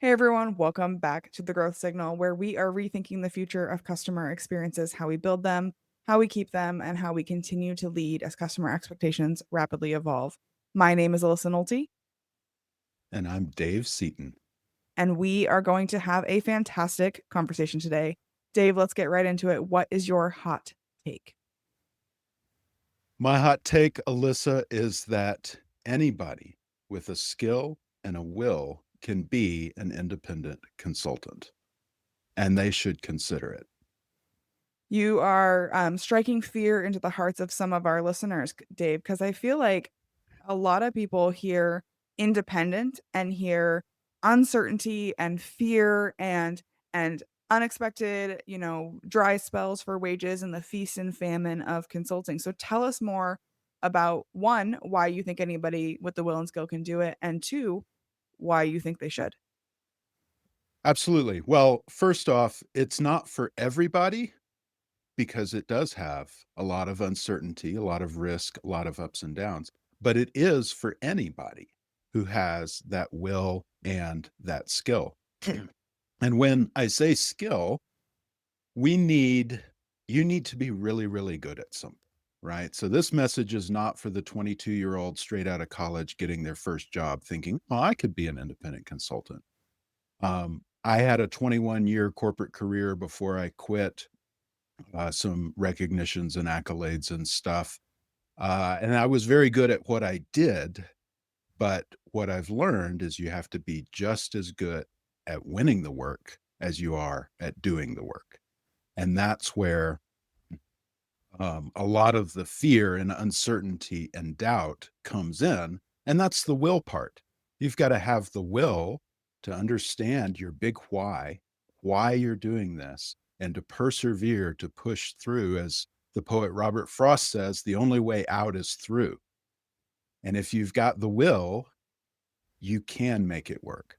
Hey everyone, welcome back to the Growth Signal, where we are rethinking the future of customer experiences, how we build them, how we keep them, and how we continue to lead as customer expectations rapidly evolve. My name is Alyssa and And I'm Dave Seaton. and we are going to have a fantastic conversation today. Dave, let's get right into it. What is your hot take? My hot take, Alyssa, is that anybody with a skill and a will can be an independent consultant, and they should consider it. You are striking fear into the hearts of some of our listeners, Dave, because I feel like a lot of people hear independent and hear uncertainty and fear and unexpected, dry spells for wages and the feast and famine of consulting. So tell us more about one, why you think anybody with the will and skill can do it, and two, why you think they should. Absolutely. Well, first off, it's not for everybody because it does have a lot of uncertainty, a lot of risk, a lot of ups and downs, but it is for anybody who has that will and that skill. And when I say skill, we need you need to be really, really good at something, right? So this message is not for the 22-year-old straight out of college getting their first job thinking, "Oh, I could be an independent consultant." I had a 21-year corporate career before I quit, some recognitions and accolades and stuff. And I was very good at what I did, but what I've learned is you have to be just as good at winning the work as you are at doing the work. And that's where a lot of the fear and uncertainty and doubt comes in. And that's the will part. You've got to have the will to understand your big why you're doing this, and to persevere, to push through. As the poet Robert Frost says, the only way out is through. And if you've got the will, you can make it work.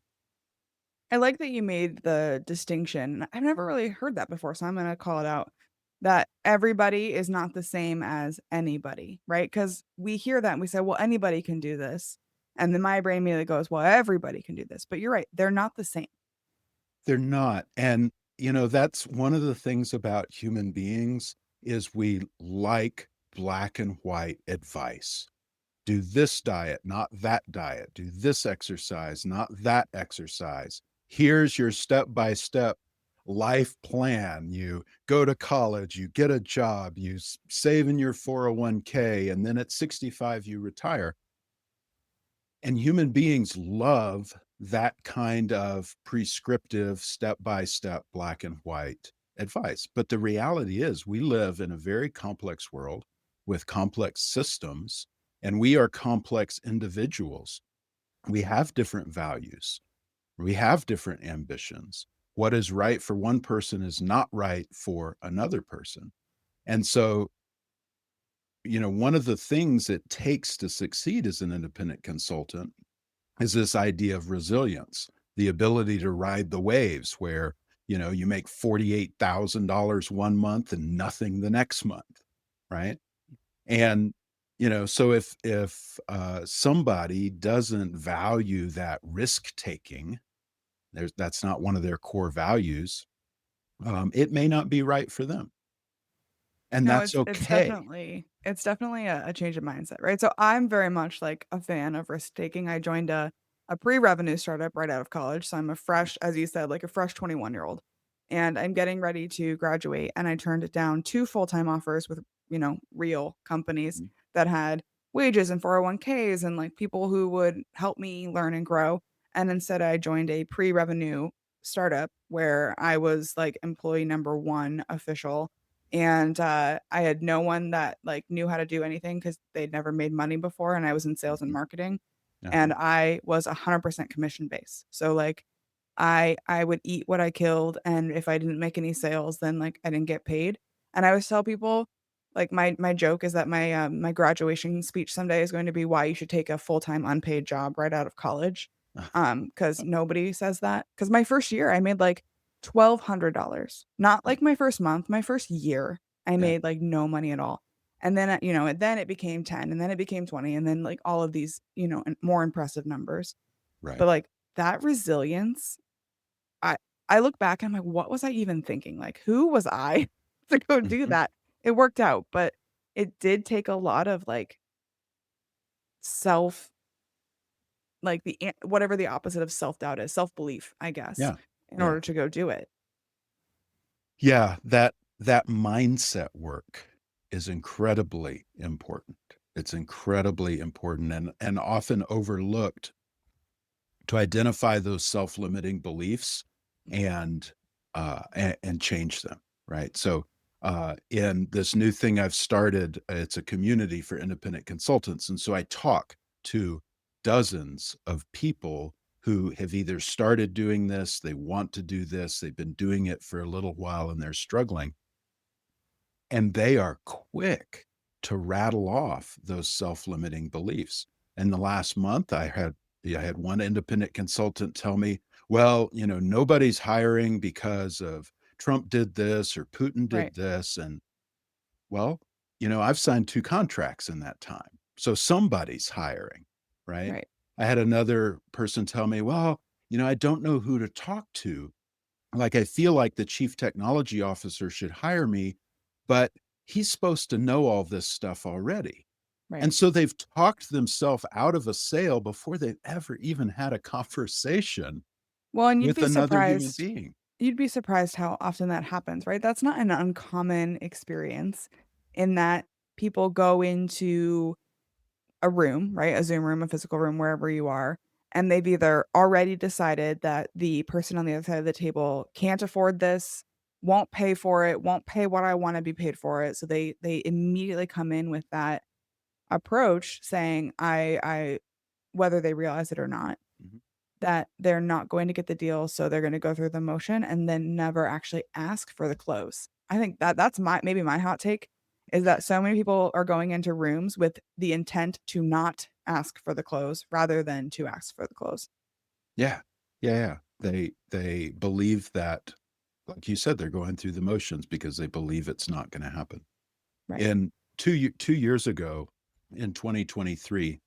I like that you made the distinction. I've never really heard that before, so I'm going to call it out that everybody is not the same as anybody, right? Because we hear that and we say, well, anybody can do this. And then my brain immediately goes, well, everybody can do this. But you're right. They're not the same. They're not. And, that's one of the things about human beings is we like black and white advice. Do this diet, not that diet. Do this exercise, not that exercise. Here's your step by step life plan. You go to college, you get a job, you save in your 401k, and then at 65, you retire. And human beings love that kind of prescriptive, step by step, black and white advice. But the reality is, we live in a very complex world with complex systems, and we are complex individuals. We have different values, we have different ambitions. What is right for one person is not right for another person. And so, one of the things it takes to succeed as an independent consultant is this idea of resilience, the ability to ride the waves where, you make $48,000 one month and nothing the next month, right? And, so if somebody doesn't value that risk taking, that's not one of their core values, it may not be right for them, and No, that's it's okay. definitely a change of mindset, right? So I'm very much like a fan of risk taking. I joined a pre-revenue startup right out of college. So I'm a fresh, as you said, like a fresh 21-year-old. And I'm getting ready to graduate. And I turned it down two full-time offers with, real companies Mhm. that had wages and 401ks and like people who would help me learn and grow. And instead I joined a pre-revenue startup where I was like employee number one official and, I had no one that, like, knew how to do anything because 'cause they'd never made money before, and I was in sales and Mhm. marketing, Uh-huh. and I was 100% commission based. So, like, I would eat what I killed, and if I didn't make any sales, then, like, I didn't get paid, and I always tell people, like, my joke is that my graduation speech someday is going to be why you should take a full-time unpaid job right out of college, because nobody says that. Because my first year, I made, like, $1,200. Not Yeah, like my first month, my first year, I yeah, made, like, no money at all. And then, and then it became 10, and then it became 20, and then, like, all of these, and more impressive numbers. right. But, like, that resilience I I look back and I'm like, "What was I even thinking? Like, who was I to go do Mhm. that?" It worked out, but it did take a lot of, like, self like, whatever the opposite of self-doubt is, self-belief, I guess, Yeah. in Yeah. order to go do it. Yeah, that mindset work is incredibly important. It's incredibly important and often overlooked to identify those self-limiting beliefs and change them, right? So, in this new thing I've started, it's a community for independent consultants, and so I talk to dozens of people who have either started doing this, they want to do this, they've been doing it for a little while, and they're struggling, and they are quick to rattle off those self-limiting beliefs. In the last month, I had one independent consultant tell me, "Well, nobody's hiring because of Trump did this or Putin Right, did this." And, well, I've signed 2 contracts in that time. So somebody's hiring, right? right, I had another person tell me, "Well, I don't know who to talk to. Like, I feel like the chief technology officer should hire me, but he's supposed to know all this stuff already." right. And so they've talked themselves out of a sale before they've ever even had a conversation Well, and with another human being. you'd be surprised how often that happens, right? That's not an uncommon experience in that people go into a room, right? A Zoom room, a physical room, wherever you are, and they've either already decided that the person on the other side of the table can't afford this, won't pay for it, won't pay what I wanna be paid for it, so they immediately come in with that approach saying, I whether they realize it or not, Mhm. that they're not going to get the deal, so they're gonna go through the motion and then never actually ask for the close. I think that that's maybe my hot take, is that so many people are going into rooms with the intent to not ask for the close rather than to ask for the close. Yeah. Yeah, yeah. They believe that, like you said, they're going through the motions because they believe it's not gonna happen. Right, In 2 years ago, in 2023,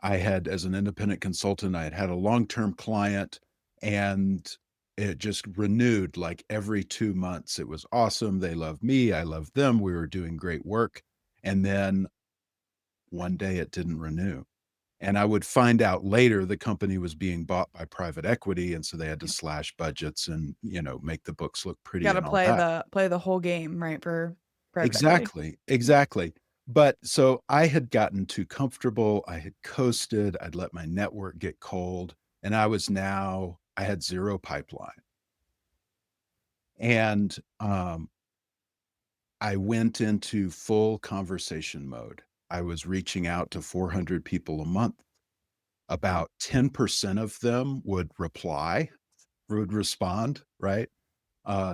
I had as an independent consultant, I had had a long-term client, and it just renewed, like, every 2 months. It was awesome, they loved me, I loved them, we were doing great work, and then one day it didn't renew, and I would find out later the company was being bought by private equity, and so they had to yep. slash budgets and, make the books look pretty Gotta and all that. play the whole game, right, for private equity. Exactly, Yep. exactly. But so I had gotten too comfortable, I had coasted, I'd let my network get cold, and I had 0 pipeline. And, I went into full conversation mode. I was reaching out to 400 people a month. About 10% of them would respond, right?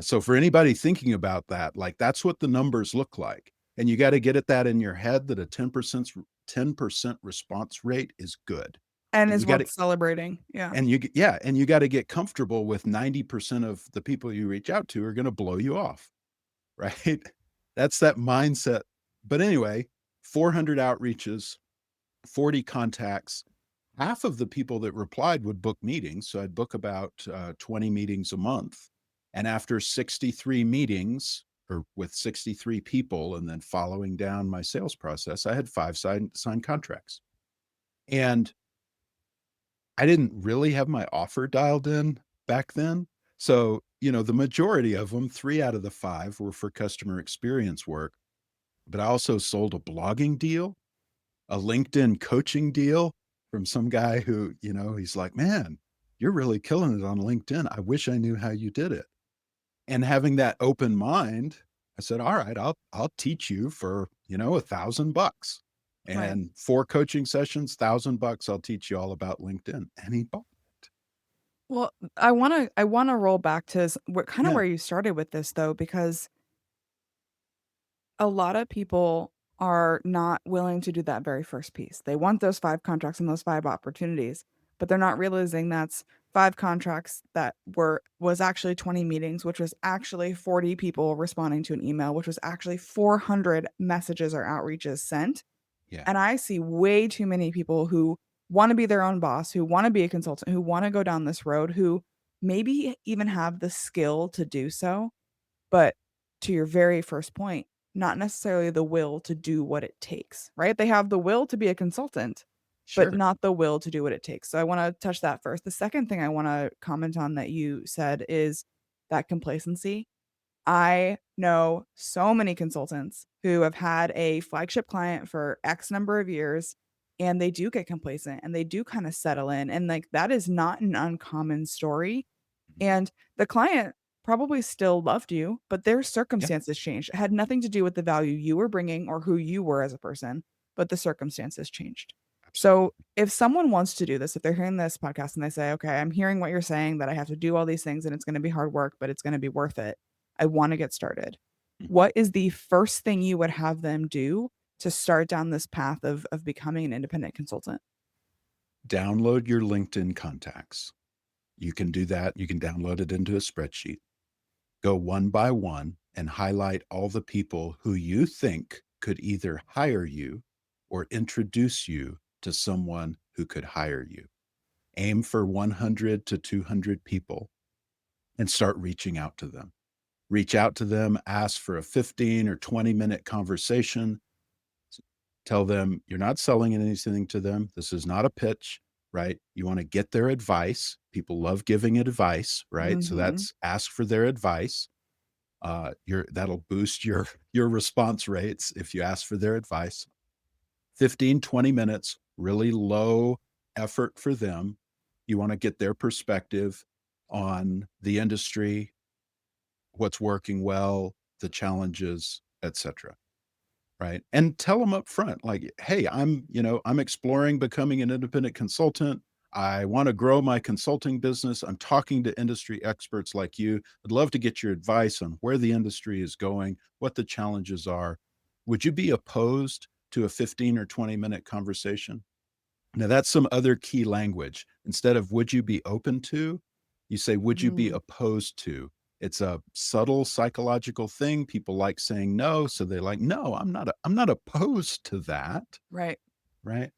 So for anybody thinking about that, like, that's what the numbers look like, and you gotta get at that in your head that a 10% response rate is good. And And is you gotta worth celebrating, yeah. and you gotta get comfortable with 90% of the people you reach out to are gonna blow you off, right? That's that mindset. But anyway, 400 outreaches, 40 contacts. Half of the people that replied would book meetings, so I'd book about, 20 meetings a month, and after 63 meetings, or with 63 people and then following down my sales process, I had 5 signed contracts, and I didn't really have my offer dialed in back then, so, the majority of them, 3 out of the 5 were for customer experience work, but I also sold a blogging deal, a LinkedIn coaching deal from some guy who, he's like, "Man, you're really killing it on LinkedIn. I wish I knew how you did it." And having that open mind, I said, "All right, I'll teach you for, $1,000 Right. and 4 coaching sessions, $1,000, I'll teach you all about LinkedIn." And he bought it. Well, I wanna roll back to what kinda Yeah, where you started with this though, because a lot of people are not willing to do that very first piece. They want those 5 contracts and those 5 opportunities, but they're not realizing that's 5 contracts that was actually 20 meetings, which was actually 40 people responding to an email, which was actually 400 messages or outreaches sent. yeah, And I see way too many people who wanna be their own boss, who wanna be a consultant, who wanna go down this road, who maybe even have the skill to do so, but to your very first point, not necessarily the will to do what it takes, right? They have the will to be a consultant, but Sure. not the will to do what it takes. So I want to touch that first. The second thing I want to comment on that you said is that complacency. I know so many consultants who have had a flagship client for X number of years and they do get complacent and they do kind of settle in. And like that is not an uncommon story. Mhm. And the client probably still loved you, but their Yeah, circumstances changed. It had nothing to do with the value you were bringing or who you were as a person, but the circumstances changed. So absolutely. if someone wants to do this, if they're hearing this podcast and they say, okay, I'm hearing what you're saying that I have to do all these things and it's going to be hard work, but it's going to be worth it. I want to get started. Mhm. What is the first thing you would have them do to start down this path of becoming an independent consultant? Download your LinkedIn contacts. You can do that. You can download it into a spreadsheet. Go one by one and highlight all the people who you think could either hire you or introduce you to someone who could hire you. Aim for 100 to 200 people and start reaching out to them. Reach out to them, ask for a 15 or 20-minute conversation. Tell them you're not selling anything to them. This is not a pitch, right? You want to get their advice. People love giving advice, right? So Mhm. that's ask for their advice. Your that'll boost your response rates if you ask for their advice. 15, 20 minutes, really low effort for them. You want to get their perspective on the industry, what's working well, the challenges, etc. Right. And tell them up front, like, hey, I'm exploring becoming an independent consultant. I want to grow my consulting business. I'm talking to industry experts like you. I'd love to get your advice on where the industry is going, what the challenges are. Would you be opposed to a 15 or 20-minute conversation? Now, that's some other key language. Instead of would you be open to, you say, would you be Mm, opposed to? It's a subtle psychological thing. People like saying no. So they're like, no, I'm not opposed to that. right. Right.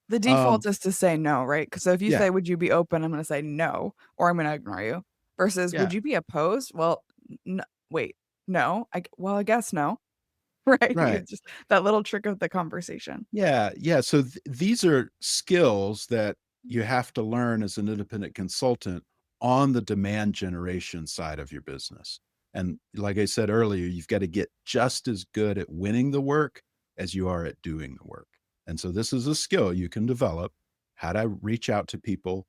The default Um, is to say no, right? Because so if you yeah. say, "Would you be open?" I'm gonna say no, or I'm gonna ignore you. Versus, Yeah. "Would you be opposed?" Well, wait, no. I guess no, right? Right. It's just that little trick of the conversation. Yeah, yeah, so these are skills that you have to learn as an independent consultant on the demand generation side of your business. And like I said earlier, you've got to get just as good at winning the work as you are at doing the work. And so this is a skill you can develop, how to reach out to people,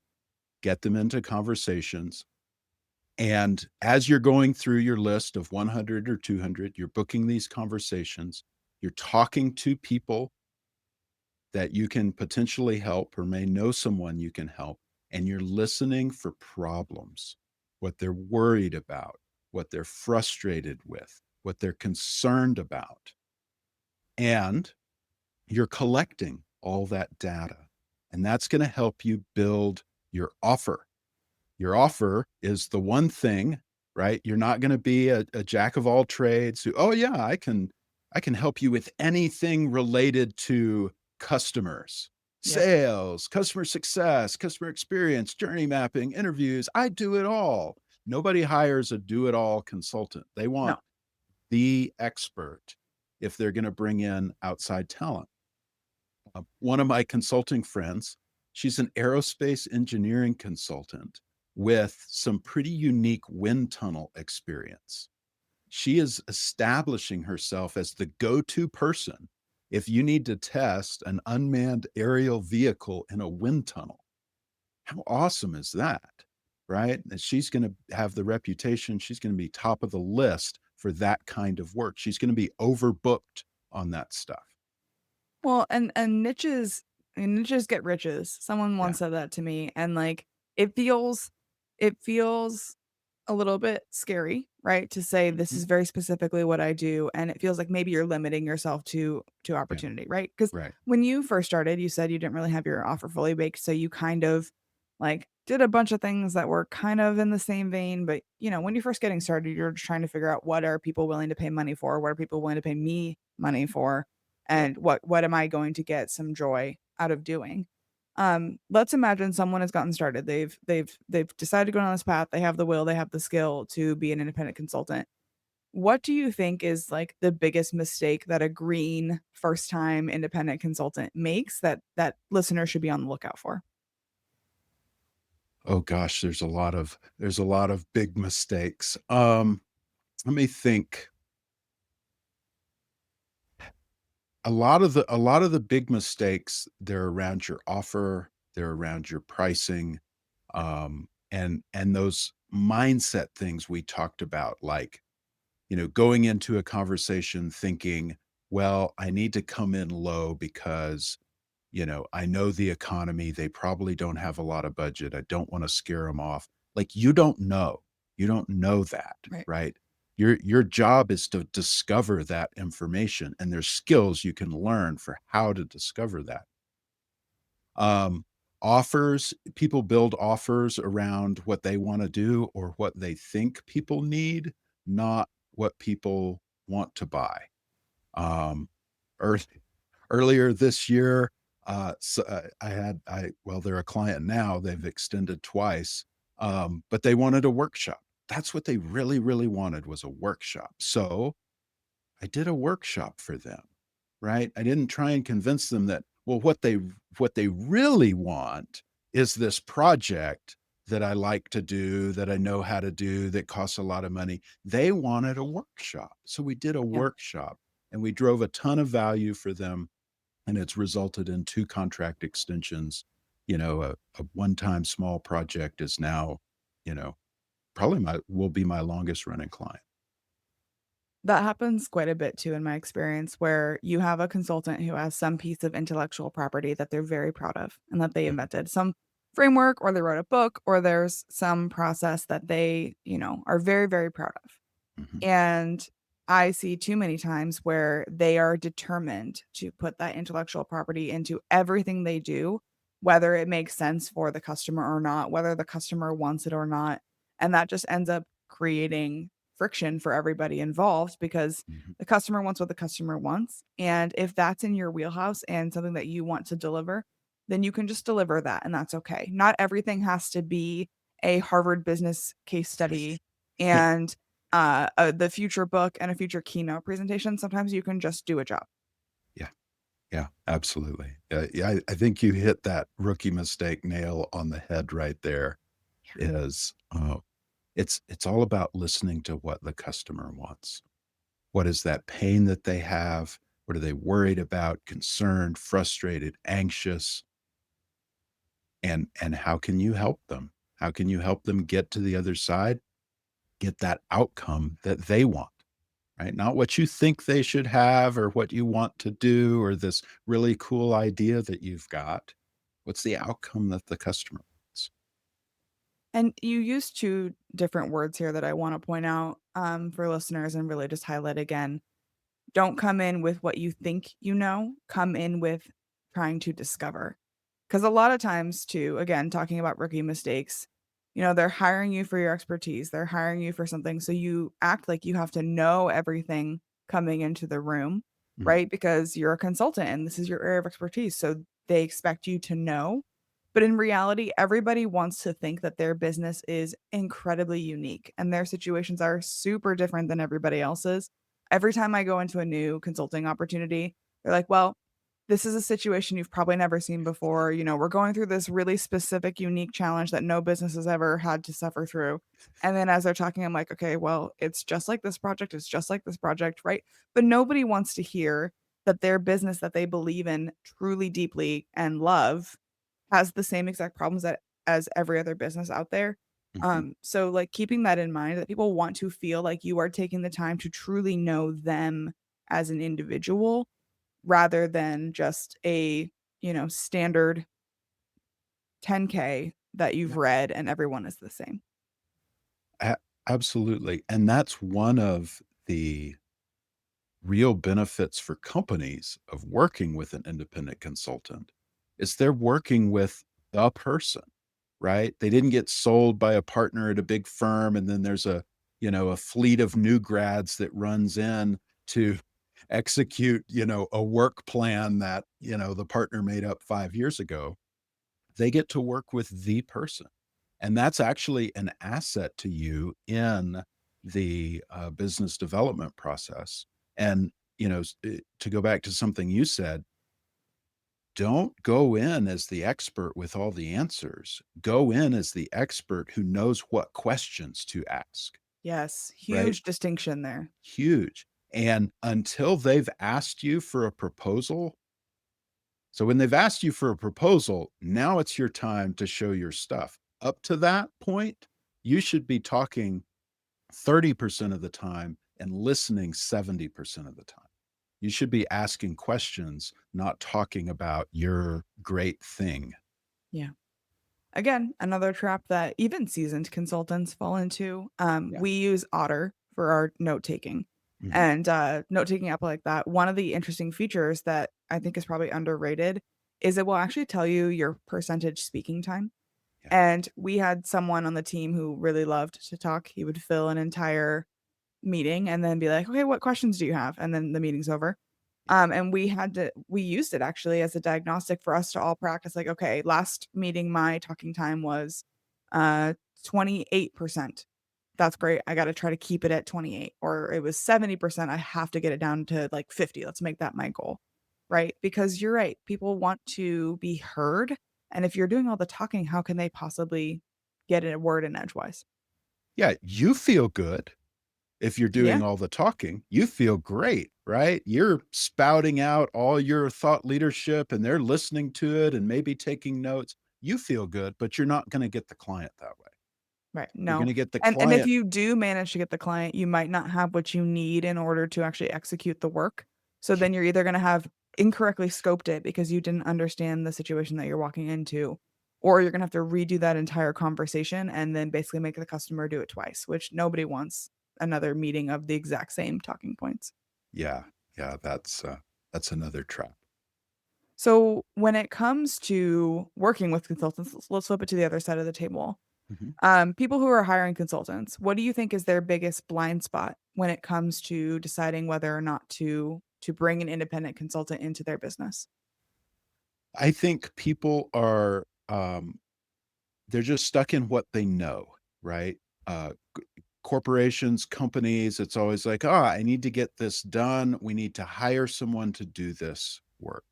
get them into conversations. And as you're going through your list of 100 or 200, you're booking these conversations, you're talking to people that you can potentially help or may know someone you can help, and you're listening for problems, what they're worried about, what they're frustrated with, what they're concerned about. And you're collecting all that data. And that's going to help you build your offer. Your offer is the one thing, right? You're not going to be a jack of all trades who, oh yeah, I can help you with anything related to customers, Yep. sales, customer success, customer experience, journey mapping, interviews. I do it all. Nobody hires a do it all consultant. They No. want the expert if they're going to bring in outside talent. One of my consulting friends, she's an aerospace engineering consultant with some pretty unique wind tunnel experience. She is establishing herself as the go to person if you need to test an unmanned aerial vehicle in a wind tunnel. How awesome is that? Right? And she's going to have the reputation, she's going to be top of the list for that kind of work. She's going to be overbooked on that stuff. Well, and niches get riches. Someone Yeah. once said that to me, and, like, it feels a little bit scary, right, to say this Mhm. is very specifically what I do, and it feels like maybe you're limiting yourself to Yeah. opportunity, right? Because Right. when you first started, you said you didn't really have your offer fully baked, so you kind of, like, did a bunch of things that were kind of in the same vein, but, when you're first getting started, you're just trying to figure out what are people willing to pay money for? What are people willing to pay me money for? Yep. And what am I going to get some joy out of doing? Let's imagine someone has gotten started. They've decided to go down this path. They have the will, they have the skill to be an independent consultant. What do you think is like the biggest mistake that a green first time independent consultant makes that listeners should be on the lookout for? Oh gosh, there's a lot of big mistakes. Let me think. A lot of the big mistakes, they're around your offer, they're around your pricing, and those mindset things we talked about, like, going into a conversation thinking, well, I need to come in low because, I know the economy, they probably don't have a lot of budget. I don't want to scare them off. Like, you don't know. You don't know that, Right. right? Your job is to discover that information, and there's skills you can learn for how to discover that. Um, Offers, people build offers around what they wanna do or what they think people need, not what people want to buy. Um, earth Earlier this year, well, they're a client now, they've extended twice, but they wanted a workshop. That's what they really, really wanted, was a workshop. So I did a workshop for them, right? I didn't try and convince them that, well, what they really want is this project that I like to do, that I know how to do, that costs a lot of money. They wanted a workshop. So we did a Yeah. workshop and we drove a ton of value for them, and it's resulted in 2 contract extensions. A one-time small project is now, you know, probably my will be my longest running client. That happens quite a bit too in my experience where you have a consultant who has some piece of intellectual property that they're very proud of and that they Mhm, invented. Some framework or they wrote a book or there's some process that they, are very, very proud of. mhm, And I see too many times where they are determined to put that intellectual property into everything they do, whether it makes sense for the customer or not, whether the customer wants it or not. And that just ends up creating friction for everybody involved because mhm. the customer wants what the customer wants. And if that's in your wheelhouse and something that you want to deliver, then you can just deliver that and that's okay. Not everything has to be a Harvard business case study and the future book and a future keynote presentation. Sometimes you can just do a job. Yeah. Yeah, absolutely. Yeah, I think you hit that rookie mistake nail on the head right there. Is it's all about listening to what the customer wants. What is that pain that they have? What are they worried about, concerned, frustrated, anxious? And how can you help them? How can you help them get to the other side, get that outcome that they want? Right? Not what you think they should have or what you want to do or this really cool idea that you've got. What's the outcome that the customer wants? And you use two different words here that I want to point out for listeners and really just highlight again. Don't come in with what you think you know, come in with trying to discover. Because a lot of times, too, again, talking about rookie mistakes, they're hiring you for your expertise. They're hiring you for something. So you act like you have to know everything coming into the room, Mhm, right? Because you're a consultant and this is your area of expertise. So they expect you to know. But in reality, everybody wants to think that their business is incredibly unique and their situations are super different than everybody else's. Every time I go into a new consulting opportunity, they're like, well, this is a situation you've probably never seen before. We're going through this really specific, unique challenge that no business has ever had to suffer through. And then as they're talking, I'm like, okay, well, it's just like this project. It's just like this project, right? But nobody wants to hear that their business that they believe in truly deeply and love has the same exact problems that as every other business out there. mhm. So like keeping that in mind that people want to feel like you are taking the time to truly know them as an individual rather than just a, standard 10K that you've Yeah, read and everyone is the same. a absolutely, and that's one of the real benefits for companies of working with an independent consultant, is they're working with the person, right? They didn't get sold by a partner at a big firm, and then there's a fleet of new grads that runs in to execute, a work plan that, the partner made up 5 years ago. they get to work with the person. And that's actually an asset to you in the business development process. And, to go back to something you said, don't go in as the expert with all the answers. Go in as the expert who knows what questions to ask, Yes, right? huge distinction there. Huge. And until they've asked you for a proposal, so when they've asked you for a proposal, now it's your time to show your stuff. Up to that point, you should be talking 30% of the time and listening 70% of the time. You should be asking questions, not talking about your great thing. Yeah. Again, another trap that even seasoned consultants fall into. Yeah. We use Otter for our note taking, Mhm. and note taking app like that. One of the interesting features that I think is probably underrated is it will actually tell you your percentage speaking time. Yeah. And we had someone on the team who really loved to talk. He would fill an entire meeting and then be like, "Okay, what questions do you have?" And then the meeting's over. Yeah. And we used it actually as a diagnostic for us to all practice like, okay, last meeting my talking time was 28%. That's great. I got to try to keep it at 28, or it was 70%. I have to get it down to like 50. Let's make that my goal. Right? Because you're right. People want to be heard. And if you're doing all the talking, how can they possibly get a word in edgewise? Yeah, you feel good if you're Yeah, doing all the talking. You feel great, right? You're spouting out all your thought leadership and they're listening to it and maybe taking notes. You feel good, but you're not gonna get the client that way. right. You're No. gonna get the And if client. you do manage to get the client, you might not have what you need in order to actually execute the work. So then you're either going to have incorrectly scoped it because you didn't understand the situation that you're walking into, or you're going to have to redo that entire conversation and then basically make the customer do it twice, which nobody wants another meeting of the exact same talking points. Yeah, yeah, that's another trap. So when it comes to working with consultants, let's flip it to the other side of the table. Mhm. People who are hiring consultants, what do you think is their biggest blind spot when it comes to deciding whether or not to bring an independent consultant into their business? I think people are, they're just stuck in what they know, right? Corporations, companies, it's always like, "Ah, I need to get this done. We need to hire someone to do this work."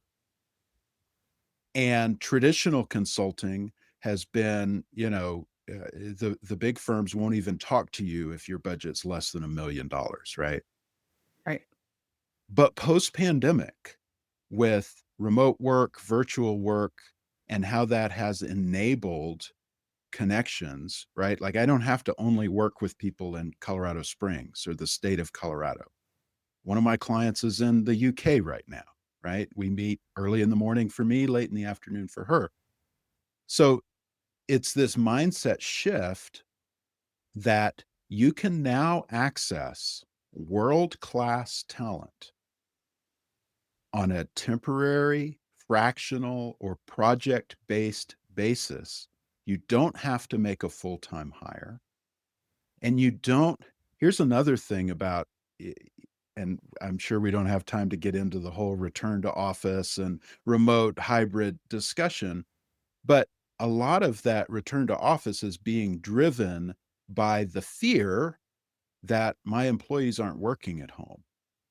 And traditional consulting has been, the big firms won't even talk to you if your budget's less than $1 million, right? Right. But post-pandemic, with remote work, virtual work, and how that has enabled connections, right? Like, I don't have to only work with people in Colorado Springs or the state of Colorado. One of my clients is in the UK right now, right? We meet early in the morning for me, late in the afternoon for her. So it's this mindset shift that you can now access world-class talent on a temporary, fractional, or project-based basis. You don't have to make a full-time hire. And you don't here's another thing about and I'm sure we don't have time to get into the whole return to office and remote hybrid discussion, but a lot of that return to office is being driven by the fear that my employees aren't working at home.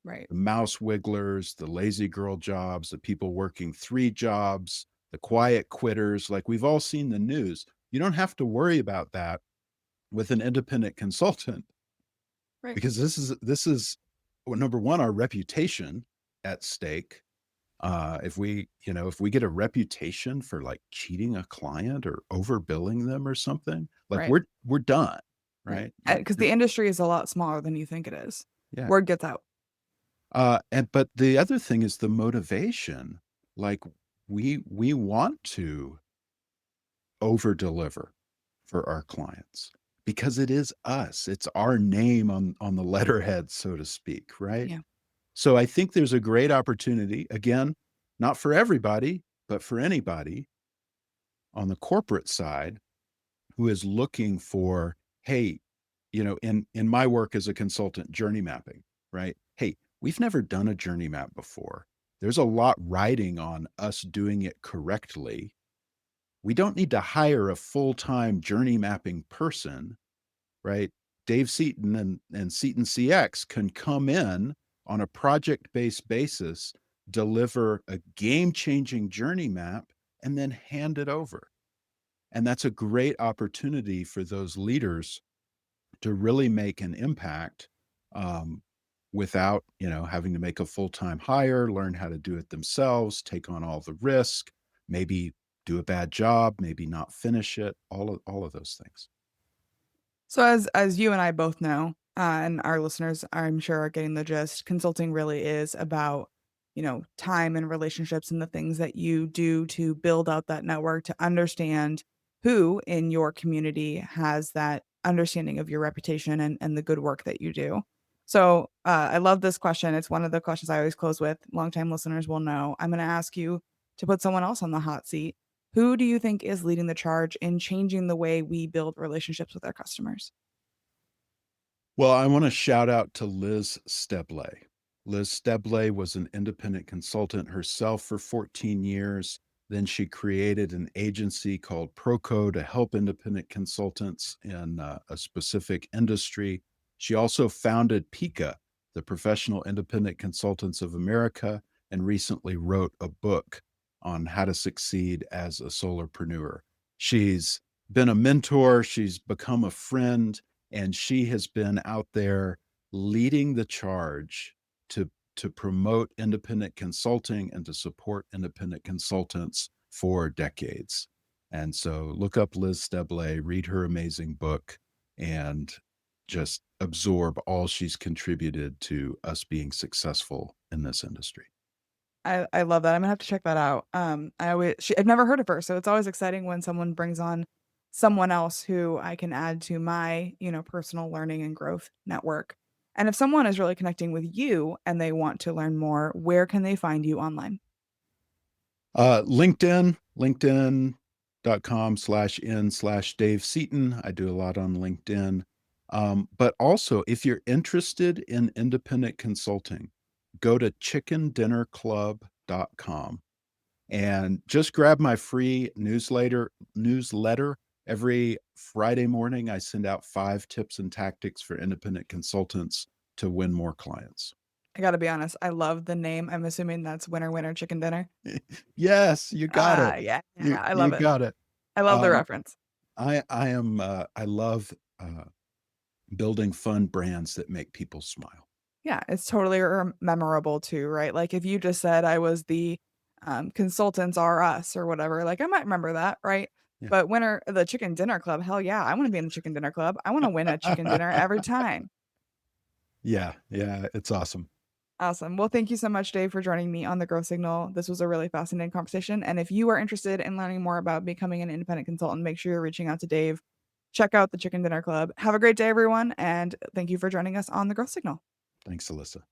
Right. The mouse wigglers, the lazy girl jobs, the people working 3 jobs, the quiet quitters, like, we've all seen the news. You don't have to worry about that with an independent consultant Right. because this is well, number 1, our reputation at stake. If we get a reputation for, like, cheating a client or overbilling them or something, like, Right. we're done, Right. right? Because the industry is a lot smaller than you think it is. Yeah. Word gets out. But the other thing is the motivation. Like, we want to over deliver for our clients because it is us. It's our name on the letterhead, so to speak, right? Yeah. So I think there's a great opportunity, again, not for everybody, but for anybody on the corporate side who is looking for, hey, in my work as a consultant, journey mapping, right? Hey, we've never done a journey map before. There's a lot riding on us doing it correctly. We don't need to hire a full-time journey mapping person, right? Dave Seaton and Seaton CX can come in on a project-based basis, deliver a game-changing journey map, and then hand it over. And that's a great opportunity for those leaders to really make an impact, um, without, having to make a full-time hire, learn how to do it themselves, take on all the risk, maybe do a bad job, maybe not finish it, all of those things. So as you and I both know, and our listeners, I'm sure, are getting the gist, consulting really is about, time and relationships and the things that you do to build out that network to understand who in your community has that understanding of your reputation and the good work that you do. So I love this question. It's one of the questions I always close with. Longtime listeners will know. I'm going to ask you to put someone else on the hot seat. Who do you think is leading the charge in changing the way we build relationships with our customers? Well, I want to shout out to Liz Steble. Liz Steble was an independent consultant herself for 14 years. Then she created an agency called Proco to help independent consultants in a specific industry. She also founded PICA, the Professional Independent Consultants of America, and recently wrote a book on how to succeed as a solopreneur. She's been a mentor, she's become a friend, and she has been out there leading the charge to promote independent consulting and to support independent consultants for decades. And so look up Liz Steble, read her amazing book, and just absorb all she's contributed to us being successful in this industry. I love that. I'm gonna have to check that out. I've never heard of her, so it's always exciting when someone brings on someone else who I can add to my, personal learning and growth network. And if someone is really connecting with you and they want to learn more, where can they find you online? LinkedIn.com/in/Dave Seaton. I do a lot on LinkedIn. But also, if you're interested in independent consulting, go to chickendinnerclub.com and just grab my free newsletter. Every Friday morning. I send out 5 tips and tactics for independent consultants to win more clients. I gotta be honest, I love the name. I'm assuming that's Winner Winner Chicken Dinner. Yes, you got Ah, it. yeah, You I you love it. got it. I love the Um, reference. I love building fun brands that make people smile. Yeah, it's totally memorable too, right? Like if you just said I was the consultants are us or whatever, like I might remember that, right? Yeah. But winner the chicken dinner club, hell yeah, I want to be in the chicken dinner club. I want to win a chicken dinner every time. Yeah, yeah, it's awesome. Awesome. Well, thank you so much, Dave, for joining me on the Growth Signal. This was a really fascinating conversation. And if you are interested in learning more about becoming an independent consultant, make sure you're reaching out to Dave. Check out the Chicken Dinner Club. Have a great day, everyone. And thank you for joining us on the Growth Signal. Thanks, Alyssa.